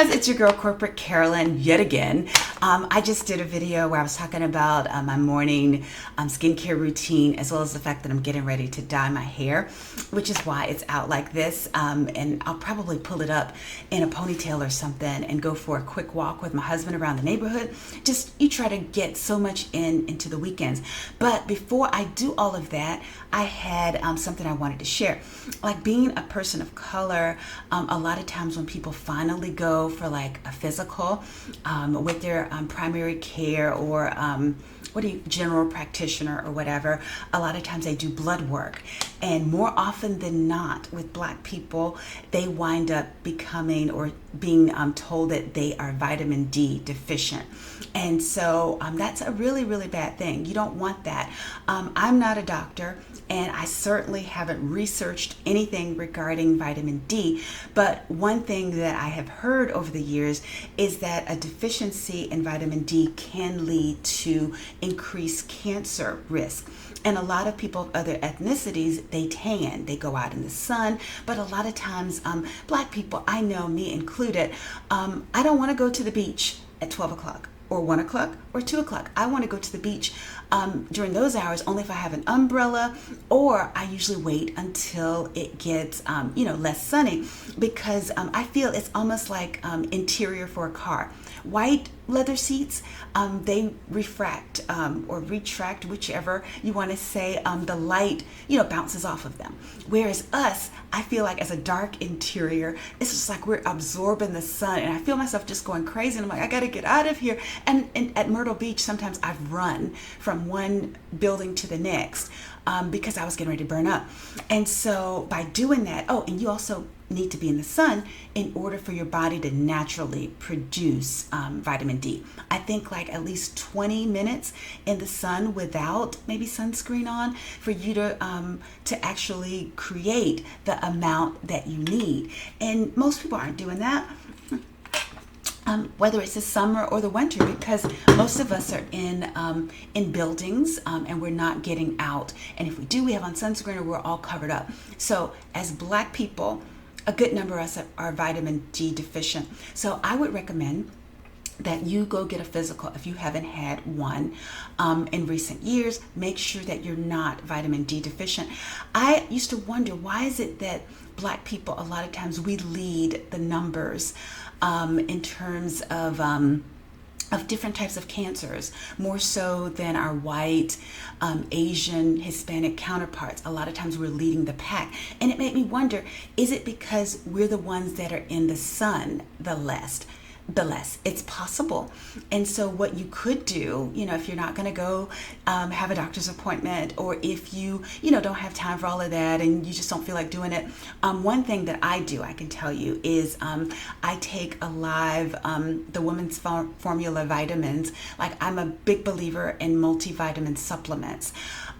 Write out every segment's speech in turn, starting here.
guys, it's your girl Corporate Carolyn yet again. I just did a video where I was talking about my morning skincare routine, as well as the fact that I'm getting ready to dye my hair, which is why it's out like this. And I'll probably pull it up in a ponytail or something and go for a quick walk with my husband around the neighborhood. Just you try to get so much into the weekends. But before I do all of that, I had something I wanted to share. Like being a person of color, a lot of times when people finally go for like a physical with their primary care or general practitioner or whatever, a lot of times they do blood work. And more often than not with Black people, they wind up becoming or being told that they are vitamin D deficient. And so that's a really, really bad thing. You don't want that. I'm not a doctor, and I certainly haven't researched anything regarding vitamin D. But one thing that I have heard over the years is that a deficiency in vitamin D can lead to increased cancer risk. And a lot of people of other ethnicities, they tan, they go out in the sun. But a lot of times, Black people, I know, me included, I don't want to go to the beach at 12 o'clock. Or 1 o'clock or 2 o'clock. I want to go to the beach during those hours only if I have an umbrella, or I usually wait until it gets less sunny, because I feel it's almost like interior for a car. White leather seats, they refract or retract, whichever you want to say, the light bounces off of them. Whereas us, I feel like as a dark interior, it's just like we're absorbing the sun, and I feel myself just going crazy, and I'm like, I gotta get out of here. And at Myrtle Beach, sometimes I've run from one building to the next because I was getting ready to burn up. And so by doing that, and you also need to be in the sun in order for your body to naturally produce vitamin D. I think like at least 20 minutes in the sun without maybe sunscreen on for you to actually create the amount that you need. And most people aren't doing that. Whether it's the summer or the winter, because most of us are in buildings and we're not getting out. And if we do, we have on sunscreen or we're all covered up. So as Black people, a good number of us are vitamin D deficient. So I would recommend that you go get a physical if you haven't had one in recent years. Make sure that you're not vitamin D deficient. I used to wonder, why is it that Black people, a lot of times we lead the numbers in terms of different types of cancers, more so than our white, Asian, Hispanic counterparts. A lot of times we're leading the pack. And it made me wonder, is it because we're the ones that are in the sun the less? It's possible. And so what you could do, if you're not going to go have a doctor's appointment, or if you don't have time for all of that and you just don't feel like doing it, one thing that I do, I can tell you, is I take Alive, the women's formula vitamins. Like, I'm a big believer in multivitamin supplements.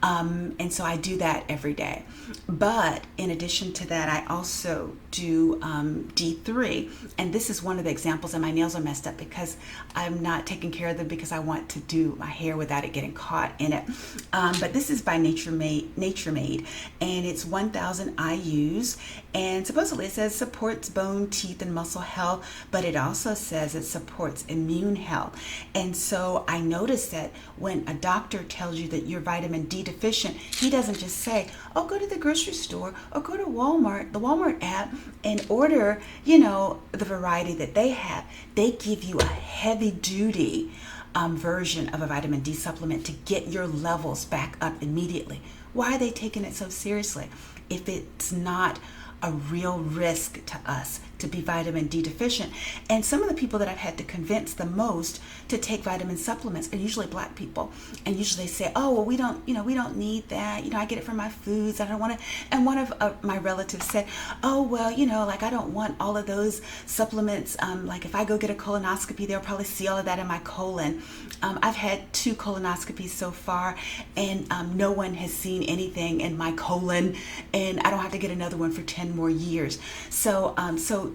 And so I do that every day. But in addition to that, I also do D3. And this is one of the examples, and my nails are messed up because I'm not taking care of them because I want to do my hair without it getting caught in it. But this is by Nature Made, and it's 1,000 IUs. And supposedly it says supports bone, teeth, and muscle health, but it also says it supports immune health. And so I noticed that when a doctor tells you that you're vitamin D deficient, he doesn't just say, go to the grocery store or go to Walmart, the Walmart app, and order, the variety that they have. They give you a heavy duty version of a vitamin D supplement to get your levels back up immediately. Why are they taking it so seriously if it's not a real risk to us to be vitamin D deficient? And some of the people that I've had to convince the most to take vitamin supplements are usually Black people, and usually they say, we don't need that. I get it from my foods. I don't want to. And one of my relatives said, I don't want all of those supplements. Like if I go get a colonoscopy, they'll probably see all of that in my colon. I've had 2 colonoscopies so far, and no one has seen anything in my colon, and I don't have to get another one for 10 more years. So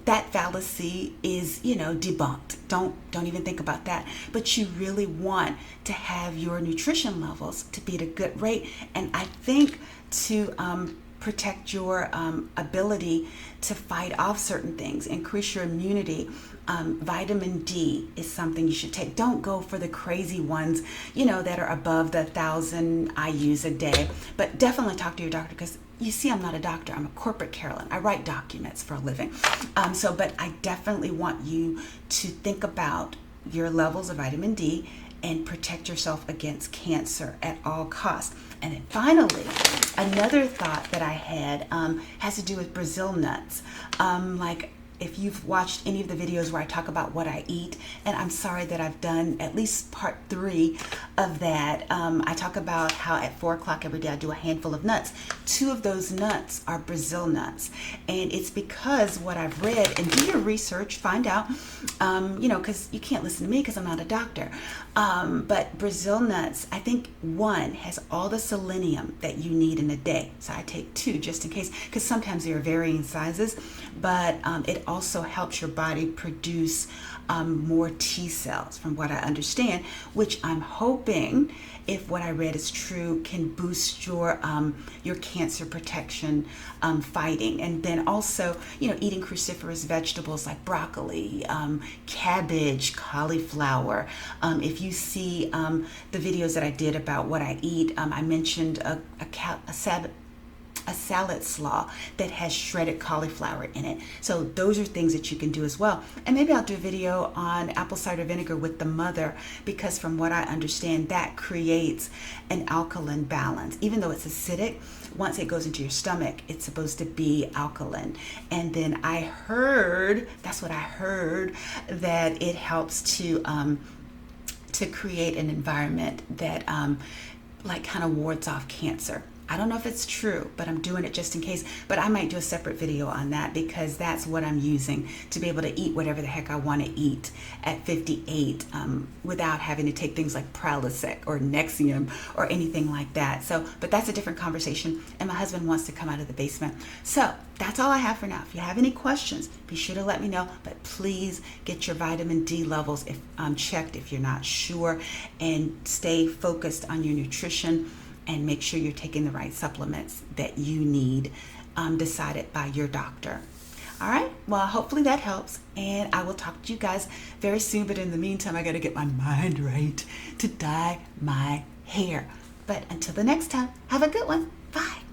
that fallacy is, debunked. Don't even think about that. But you really want to have your nutrition levels to be at a good rate. And I think to protect your ability to fight off certain things, increase your immunity. Vitamin D is something you should take. Don't go for the crazy ones, that are above the 1,000 IUs a day, but definitely talk to your doctor, because you see, I'm not a doctor. I'm a corporate Carolyn. I write documents for a living. But I definitely want you to think about your levels of vitamin D and protect yourself against cancer at all costs. And then finally, another thought that I had has to do with Brazil nuts. If you've watched any of the videos where I talk about what I eat, and I'm sorry that I've done at least part 3 of that, I talk about how at 4 o'clock every day I do a handful of nuts. 2 of those nuts are Brazil nuts. And it's because what I've read, and do your research, find out, because you can't listen to me because I'm not a doctor. But Brazil nuts, I think one has all the selenium that you need in a day. So I take 2 just in case, because sometimes there are varying sizes, but it also helps your body produce more T cells, from what I understand, which I'm hoping, if what I read is true, can boost your cancer protection fighting. And then also, eating cruciferous vegetables like broccoli, cabbage, cauliflower. If you see the videos that I did about what I eat, I mentioned a salad slaw that has shredded cauliflower in it. So those are things that you can do as well. And maybe I'll do a video on apple cider vinegar with the mother, because from what I understand, that creates an alkaline balance. Even though it's acidic, once it goes into your stomach, it's supposed to be alkaline. And then I heard, that it helps to create an environment that kind of wards off cancer. I don't know if it's true, but I'm doing it just in case. But I might do a separate video on that, because that's what I'm using to be able to eat whatever the heck I want to eat at 58 without having to take things like Prilosec or Nexium or anything like that. But that's a different conversation, and my husband wants to come out of the basement. So that's all I have for now. If you have any questions, be sure to let me know. But please get your vitamin D levels checked if you're not sure, and stay focused on your nutrition. And make sure you're taking the right supplements that you need, decided by your doctor. All right, well, hopefully that helps. And I will talk to you guys very soon. But in the meantime, I got to get my mind right to dye my hair. But until the next time, have a good one. Bye.